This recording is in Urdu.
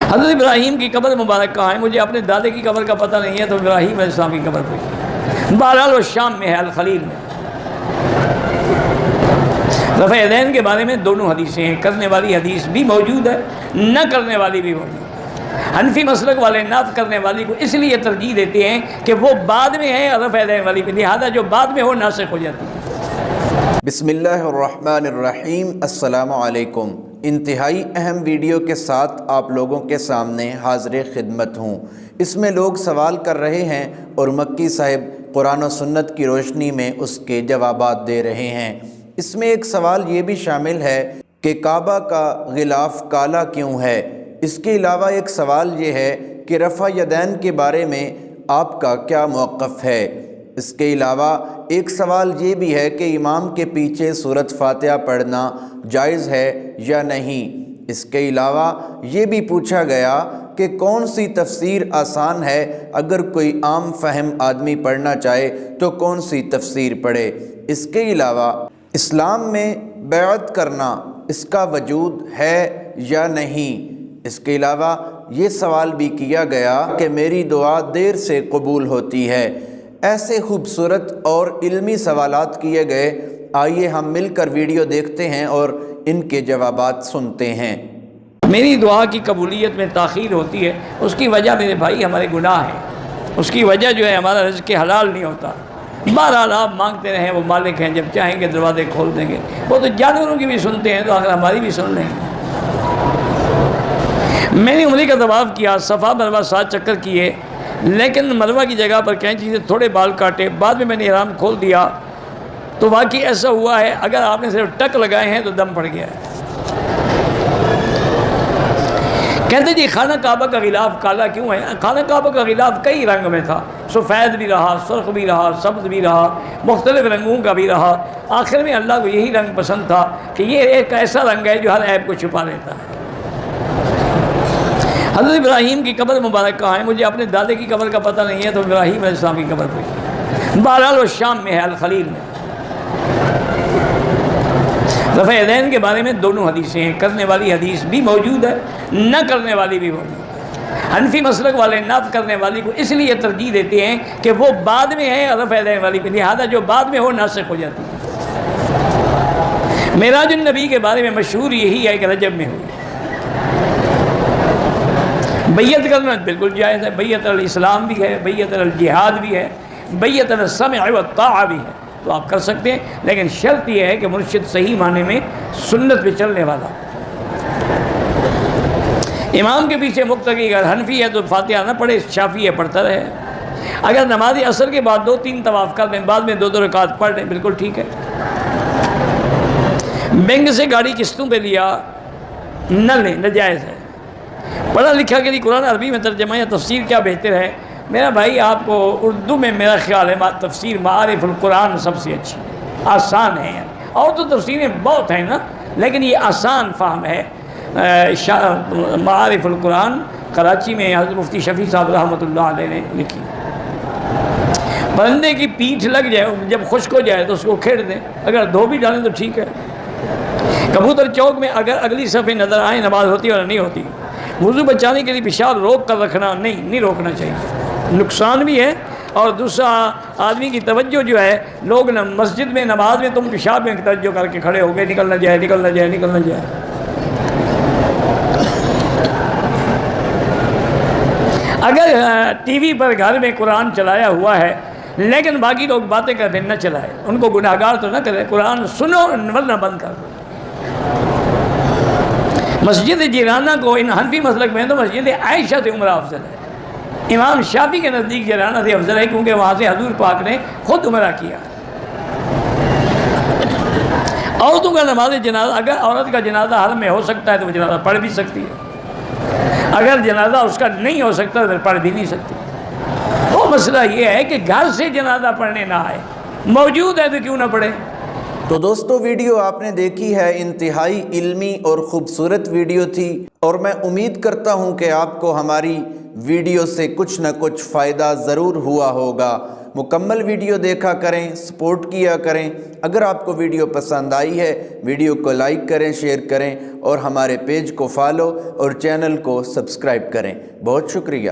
حضرت ابراہیم کی قبر مبارک کہاں ہے؟ مجھے اپنے دادے کی قبر کا پتہ نہیں ہے، تو ابراہیم علیہ السلام کی قبر پہ بہرحال وہ شام میں ہے، الخلیل میں۔ رفع یدین کے بارے میں دونوں حدیثیں ہیں، کرنے والی حدیث بھی موجود ہے، نہ کرنے والی بھی موجود ہے۔ حنفی مسلک والے نہ کرنے والی کو اس لیے ترجیح دیتے ہیں کہ وہ بعد میں ہے رفع یدین والی پہ، لہذا جو بعد میں ہو ناسخ ہو جاتی ہے۔ بسم اللہ الرحمن الرحیم۔ السلام علیکم۔ انتہائی اہم ویڈیو کے ساتھ آپ لوگوں کے سامنے حاضر خدمت ہوں۔ اس میں لوگ سوال کر رہے ہیں اور مکی صاحب قرآن و سنت کی روشنی میں اس کے جوابات دے رہے ہیں۔ اس میں ایک سوال یہ بھی شامل ہے کہ کعبہ کا غلاف کالا کیوں ہے؟ اس کے علاوہ ایک سوال یہ ہے کہ رفع یدین کے بارے میں آپ کا کیا موقف ہے؟ اس کے علاوہ ایک سوال یہ بھی ہے کہ امام کے پیچھے سورۃ فاتحہ پڑھنا جائز ہے یا نہیں؟ اس کے علاوہ یہ بھی پوچھا گیا کہ کون سی تفسیر آسان ہے، اگر کوئی عام فہم آدمی پڑھنا چاہے تو کون سی تفسیر پڑھے؟ اس کے علاوہ اسلام میں بیعت کرنا اس کا وجود ہے یا نہیں؟ اس کے علاوہ یہ سوال بھی کیا گیا کہ میری دعا دیر سے قبول ہوتی ہے۔ ایسے خوبصورت اور علمی سوالات کیے گئے۔ آئیے ہم مل کر ویڈیو دیکھتے ہیں اور ان کے جوابات سنتے ہیں۔ میری دعا کی قبولیت میں تاخیر ہوتی ہے، اس کی وجہ میرے بھائی ہمارے گناہ ہیں، اس کی وجہ جو ہے ہمارا رزق حلال نہیں ہوتا۔ بہرحال آپ مانگتے رہیں، وہ مالک ہیں، جب چاہیں گے دروازے کھول دیں گے۔ وہ تو جانوروں کی بھی سنتے ہیں، تو آخر ہماری بھی سن لیں گے۔ میں نے عمرے کا طواف کیا، صفا مروہ 7 چکر کیے، لیکن مروہ کی جگہ پر کینچی سے تھوڑے بال کاٹے، بعد میں نے احرام کھول دیا تو واقعی ایسا ہوا ہے، اگر آپ نے صرف ٹک لگائے ہیں تو دم پڑ گیا ہے۔ کہتے جی خانہ کعبہ کا غلاف کالا کیوں ہے؟ خانہ کعبہ کا غلاف کئی رنگ میں تھا، سفید بھی رہا، سرخ بھی رہا، سبز بھی رہا، مختلف رنگوں کا بھی رہا۔ آخر میں اللہ کو یہی رنگ پسند تھا کہ یہ ایک ایسا رنگ ہے جو ہر عیب کو چھپا لیتا ہے۔ حضرت ابراہیم کی قبر مبارک کہاں ہے؟ مجھے اپنے دادے کی قبر کا پتہ نہیں ہے، تو ابراہیم علیہ السلام کی قبر پہ بہرحال وہ شام میں ہے، الخلیل میں۔ رفع یدین کے بارے میں دونوں حدیثیں ہیں، کرنے والی حدیث بھی موجود ہے، نہ کرنے والی بھی موجود ہے۔ حنفی مسلک والے نہ کرنے والی کو اس لیے ترجیح دیتے ہیں کہ وہ بعد میں ہے رفع یدین والی پہ، لہذا جو بعد میں ہو ناسخ ہو جاتی ہے۔ معراج النبی کے بارے میں مشہور یہی ہے کہ رجب میں ہوئی۔ بیعت کرنا بالکل جائز ہے، بیعت الاسلام بھی ہے، بیعت الجہاد بھی ہے، بیعت السمع والطاعہ بھی ہے، تو آپ کر سکتے ہیں، لیکن شرط یہ ہے کہ مرشد صحیح معنی میں سنت پہ چلنے والا۔ امام کے پیچھے مقتدی اگر حنفی ہے تو فاتحہ نہ پڑھے، شافعی ہے پڑھتا رہے۔ اگر نماز عصر کے بعد 2-3 طواف کر دیں، بعد میں 2 رکعت پڑھ لیں، بالکل ٹھیک ہے۔ بینک سے گاڑی قسطوں پہ لیا نہ لیں، ناجائز ہے۔ پڑھا لکھا کہ قرآن عربی میں ترجمہ یا تفسیر کیا بہتر ہے؟ میرا بھائی آپ کو اردو میں میرا خیال ہے تفسیر معارف القرآن سب سے اچھی، آسان ہے، اور تو تفسیریں بہت ہیں نا، لیکن یہ آسان فہم ہے۔ معارف القرآن کراچی میں حضرت مفتی شفیع صاحب رحمۃ اللہ علیہ نے لکھی۔ پرندے کی پیٹھ لگ جائے، جب خشک ہو جائے تو اس کو کھیڑ دیں، اگر دھو بھی ڈالیں تو ٹھیک ہے۔ کبوتر چوک میں اگر اگلی صفحے نظر آئیں، نماز ہوتی اور نہیں ہوتی۔ وضو بچانے کے لیے پیشاب روک کر رکھنا نہیں روکنا چاہیے، نقصان بھی ہے۔ اور دوسرا آدمی کی توجہ جو ہے، لوگ مسجد میں نماز میں تم پیشاب میں توجہ کر کے کھڑے ہو گئے، نکل نہ جائے نکل نہ جائے نکل نہ جائے۔ اگر ٹی وی پر گھر میں قرآن چلایا ہوا ہے لیکن باقی لوگ باتیں کرتے نہ چلائے، ان کو گناہ گار تو نہ کرے، قرآن سنو ورنہ بند کر دو۔ مسجد جیرانہ کو ان حنفی مسلک میں تو مسجد عائشہ سے عمرہ افضل ہے۔ امام شافعی کے نزدیک جیرانہ سے افضل ہے، کیونکہ وہاں سے حضور پاک نے خود عمرہ کیا۔ عورتوں کا نماز جنازہ، اگر عورت کا جنازہ حرم میں ہو سکتا ہے تو وہ جنازہ پڑھ بھی سکتی ہے، اگر جنازہ اس کا نہیں ہو سکتا تو پڑھ بھی نہیں سکتی۔ وہ مسئلہ یہ ہے کہ گھر سے جنازہ پڑھنے نہ آئے، موجود ہے تو کیوں نہ پڑھے۔ تو دوستو ویڈیو آپ نے دیکھی ہے، انتہائی علمی اور خوبصورت ویڈیو تھی، اور میں امید کرتا ہوں کہ آپ کو ہماری ویڈیو سے کچھ نہ کچھ فائدہ ضرور ہوا ہوگا۔ مکمل ویڈیو دیکھا کریں، سپورٹ کیا کریں۔ اگر آپ کو ویڈیو پسند آئی ہے ویڈیو کو لائک کریں، شیئر کریں اور ہمارے پیج کو فالو اور چینل کو سبسکرائب کریں۔ بہت شکریہ۔